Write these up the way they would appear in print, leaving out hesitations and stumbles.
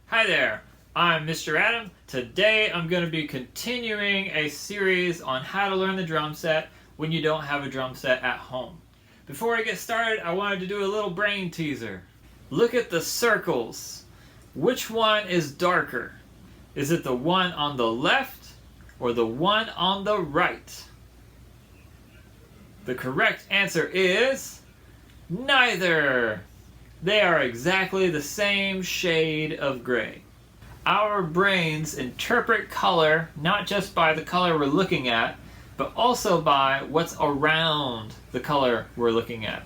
Hi there, I'm Mr. Adam. Today I'm going to be continuing a series on how to learn the drum set when you don't have a drum set at home. Before I get started, I wanted to do a little brain teaser. Look at the circles. Which one is darker? Is it the one on the left or the one on the right? The correct answer is neither. They are exactly the same shade of gray. Our brains interpret color not just by the color we're looking at, but also by what's around the color we're looking at.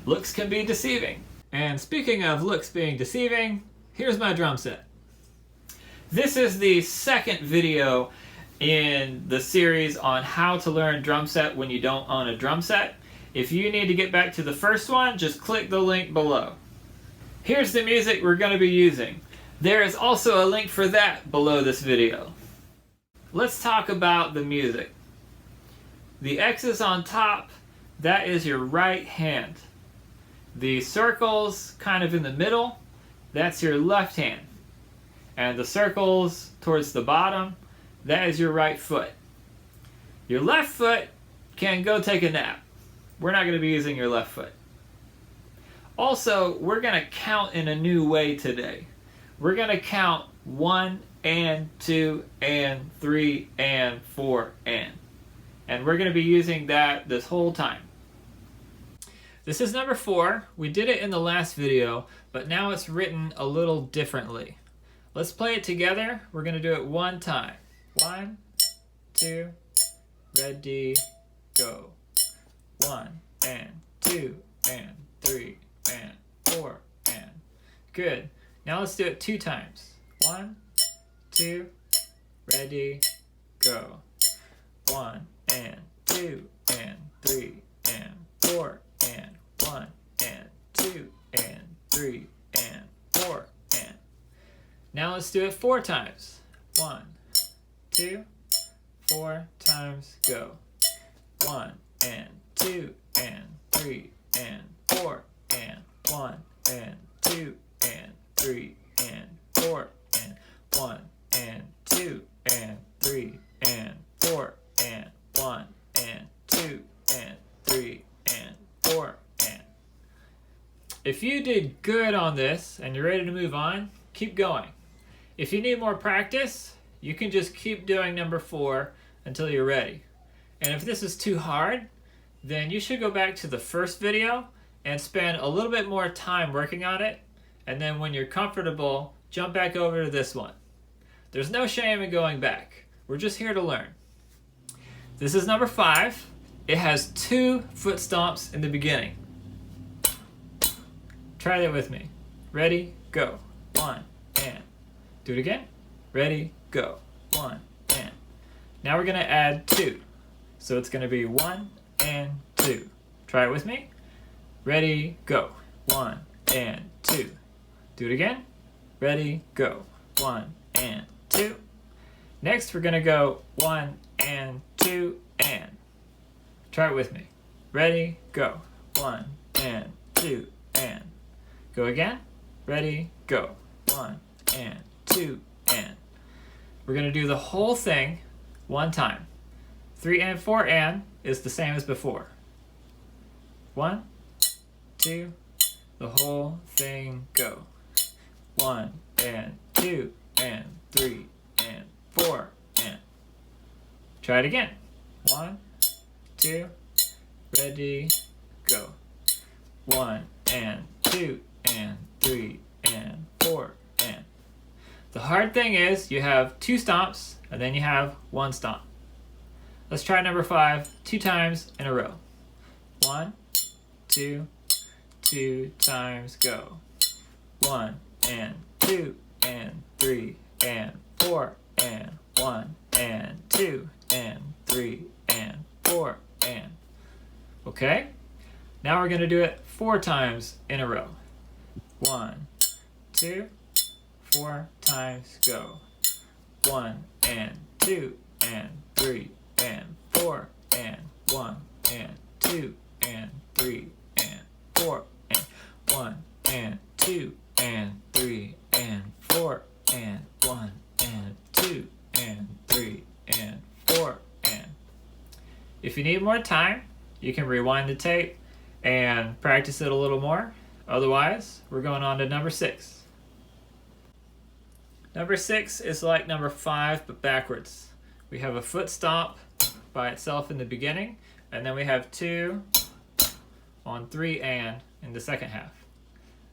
Looks can be deceiving. And speaking of looks being deceiving, here's my drum set. This is the second video in the series on how to learn drum set when you don't own a drum set. If you need to get back to the first one, just click the link below. Here's the music we're going to be using. There is also a link for that below this video. Let's talk about the music. The X's on top, that is your right hand. The circles kind of in the middle, that's your left hand. And the circles towards the bottom, that is your right foot. Your left foot can go take a nap. We're not going to be using your left foot. Also, we're going to count in a new way today. We're going to count 1 and 2 and 3 and 4 and. And we're going to be using that this whole time. This is number 4. We did it in the last video, but now it's written a little differently. Let's play it together. We're going to do it one time. 1, 2, ready, go. 1 and 2 and 3 and 4 and. Good. Now let's do it 2 times. 1, 2, ready, go. 1 and 2 and 3 and 4 and 1 and 2 and 3 and 4 and. Now let's do it 4 times. 1, 2, 4 times, go. 1 and 2 and 3 and 4 and 1 and 2 and 3 and 4 and 1 and 2 and 3 and 4 and 1 and 2 and 3 and 4 and. If you did good on this and you're ready to move on, keep going. If you need more practice, you can just keep doing number 4 until you're ready. And if this is too hard, then you should go back to the first video and spend a little bit more time working on it, and then when you're comfortable, jump back over to this one. There's no shame in going back. We're just here to learn. This is number 5. It has 2 foot stomps in the beginning. Try that with me. Ready, go. 1 and. Do it again. Ready, go. 1 and. Now we're going to add 2. So it's going to be 1 and 2. Try it with me. Ready, go. 1 and 2. Do it again. Ready, go. 1 and 2. Next, we're going to go 1 and 2 and. Try it with me. Ready, go. 1 and 2 and. Go again. Ready, go. 1 and 2 and. We're going to do the whole thing one time. 3 and 4 and is the same as before. 1, 2, the whole thing, go. 1 and 2 and 3 and 4 and. Try it again. 1, 2, ready, go. 1 and 2 and 3 and 4 and. The hard thing is you have 2 stomps and then you have 1 stomp. Let's try number 5 2 times in a row. 1, 2, 2 times, go. 1 and 2 and 3 and 4 and 1 and 2 and 3 and 4 and. Okay? Now we're going to do it 4 times in a row. 1, 2, 4 times, go. 1 and 2 and 3 and 4 and 1 and 2 and 3 and 4 and 1 and 2 and 3 and 4 If you need more time, you can rewind the tape and practice it a little more. Otherwise, we're going on to number 6. Number 6 is like number 5, but backwards. We have a foot stomp by itself in the beginning, and then we have 2 on 3 and in the second half.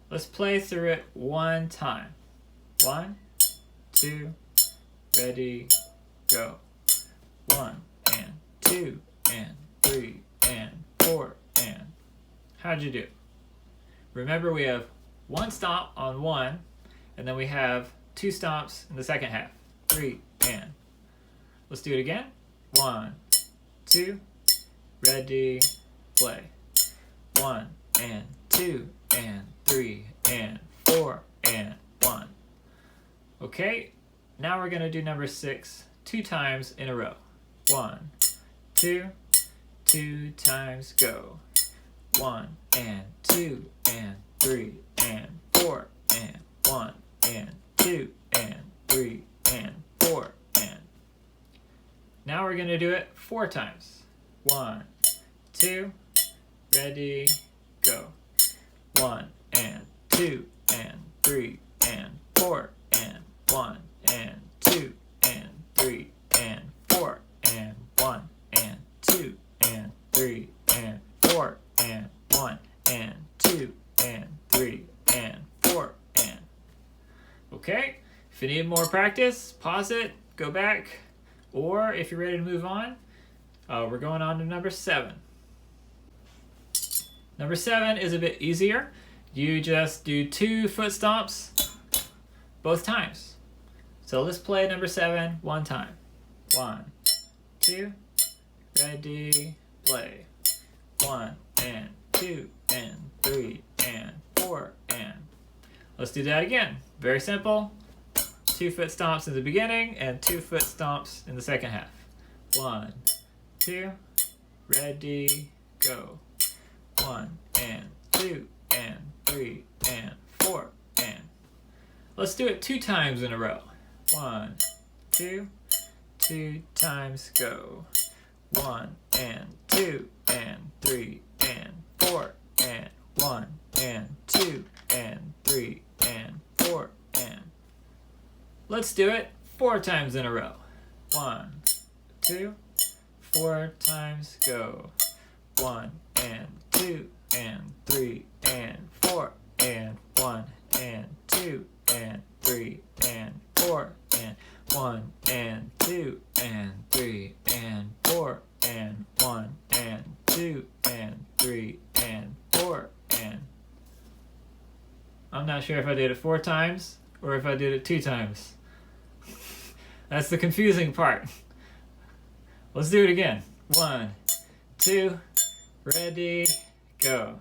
Let's play through it one time. 1, 2, ready, go. 1 and 2 and 3 and 4 and. How'd you do? Remember, we have 1 stomp on 1, and then we have 2 stomps in the second half. 3 and. Let's do it again. 1, 2, ready, play. 1 and 2 and 3 and 4 and 1. Okay, now we're going to do number 6 2 times in a row. 1, 2, 2 times, go. 1 and 2 and 3 and 4 and 1 and 2 and 3 and 4 and. Now we're going to do it 4 times. 1, 2, ready, go. 1 and 2 and 3 and 4 and 1 and 2 and 3 and 4 and 1 and 2 and 3 and 4 and 1 and 2 and 3 and 4 and. Okay, if you need more practice, pause it, go back, or if you're ready to move on, we're going on to number 7. Number 7 is a bit easier. You just do 2 foot stomps both times. So let's play number 7 one time. 1, 2, ready, play. 1 and 2 and 3 and 4 and. Let's do that again. Very simple. 2 foot stomps in the beginning and 2 foot stomps in the second half. 1, 2, ready, go. 1 and 2 and 3 and 4 and. Let's do it 2 times in a row. 1, 2, 2 times, go. 1 and 2 and 3 and 4 and 1 and 2 and 3 and 4 and. Let's do it 4 times in a row. 1, 2, 4 times, go. 1 and 2 and 3 and 4 and 1 and 2 and 3 and 4 and 1 and 2 and 3 and 4 and 1 and 2 and 3 and 4 and. I'm not sure if I did it 4 times or if I did it 2 times. That's the confusing part. Let's do it again. 1, 2, ready, go.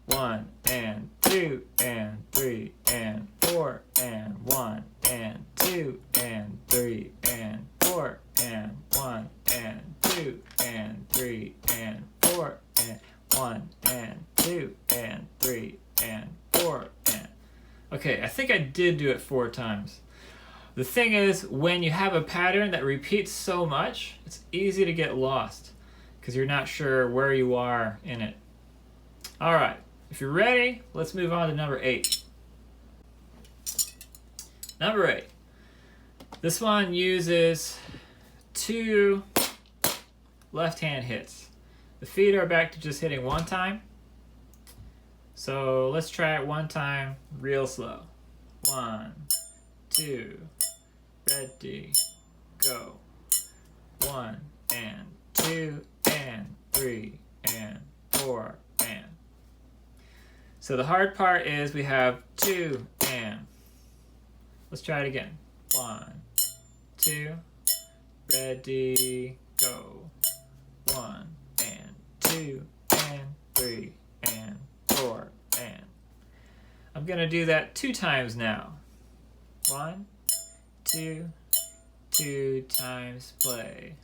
1 and 2 and 3 and 4 and 1 and 2 and 3 and 4 and 1 and 2 and 3 and 4 and 1 and 2 and 3 and 4 and. Okay, I think I did do it 4 times. The thing is, when you have a pattern that repeats so much, it's easy to get lost because you're not sure where you are in it. All right, if you're ready, let's move on to number 8. Number 8. This one uses 2 left hand hits. The feet are back to just hitting 1 time. So let's try it 1 time real slow. 1, 2, ready, go. 1 and 2 and 3 and 4 and. So the hard part is we have 2 and. Let's try it again. 1, 2, ready, go. 1 and 2 and 3 and 4 and. I'm going to do that 2 times now. 1, 2, 2 times, play.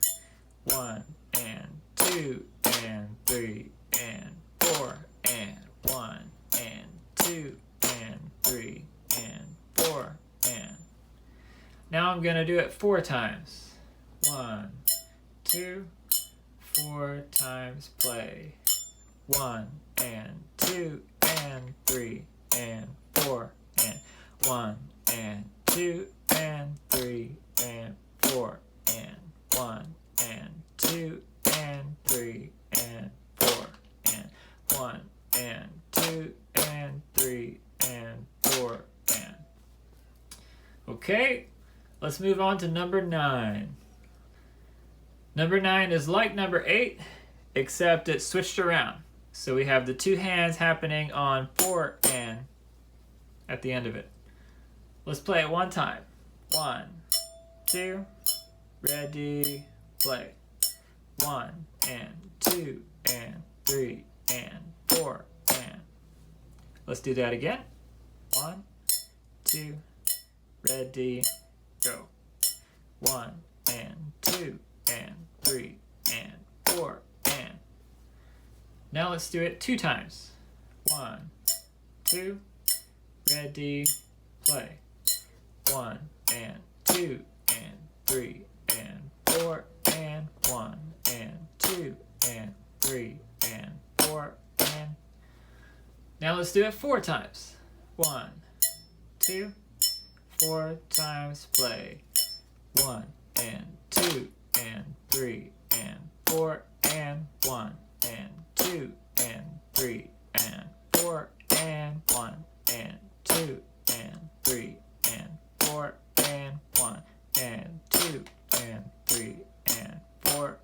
1 and 2 and 3 and 4 and 1 and 2 and 3 and 4 and. Now I'm going to do it 4 times. 1, 2, 4 times play. 1 and 2 and 3 and 4 and 1 and 2 and 3 and 4 and 1 and 2 and 3 and 4 and 1 and 2 and 3 and 4 and. Okay, let's move on to number 9. Number 9 is like number 8, except it's switched around. So we have the 2 hands happening on 4 and at the end of it. Let's play it one time. 1, 2, ready, play. 1 and 2 and 3 and 4 and. Let's do that again. 1, 2, ready, go. 1 and 2 and 3 and 4 and. Now let's do it 2 times. 1, 2, ready, play. 1 and 2 and 3 and 4 and 1 and 2 and 3 and 4 and. Now let's do it 4 times. 1, 2, 4 times play. 1 and 2 and 3 and 4 and 1 and 2 and 3 and 4 and 1 and 2 and 3 and 4 and 1 and 2 and 3 and 4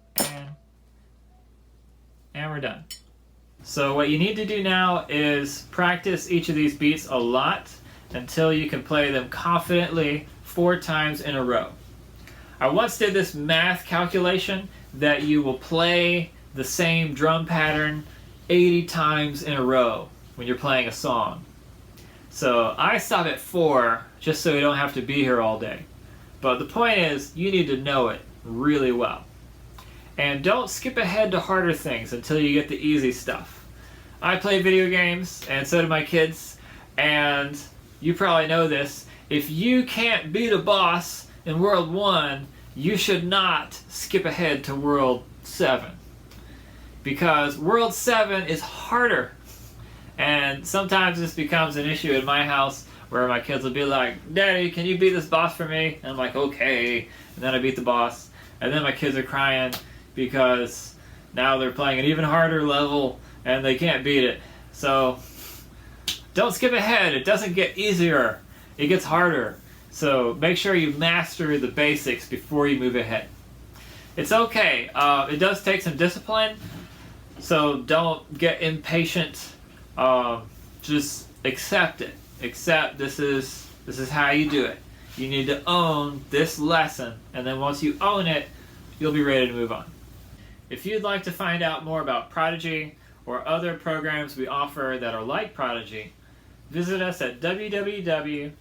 and we're done. So what you need to do now is practice each of these beats a lot until you can play them confidently 4 times in a row. I once did this math calculation that you will play the same drum pattern 80 times in a row when you're playing a song. So I stop at 4 just so you don't have to be here all day. But the point is, you need to know it really well. And don't skip ahead to harder things until you get the easy stuff. I play video games, and so do my kids, and you probably know this. If you can't beat a boss in World 1, you should not skip ahead to World 7. Because World 7 is harder. And sometimes this becomes an issue in my house where my kids will be like, "Daddy, can you beat this boss for me?" And I'm like, "Okay." And then I beat the boss. And then my kids are crying because now they're playing an even harder level and they can't beat it. So don't skip ahead. It doesn't get easier. It gets harder. So make sure you master the basics before you move ahead. It's okay. It does take some discipline. So don't get impatient. Just accept it. Accept this is how you do it. You need to own this lesson, and then once you own it, you'll be ready to move on. If you'd like to find out more about Prodigy or other programs we offer that are like Prodigy, visit us at www.uacdc.org.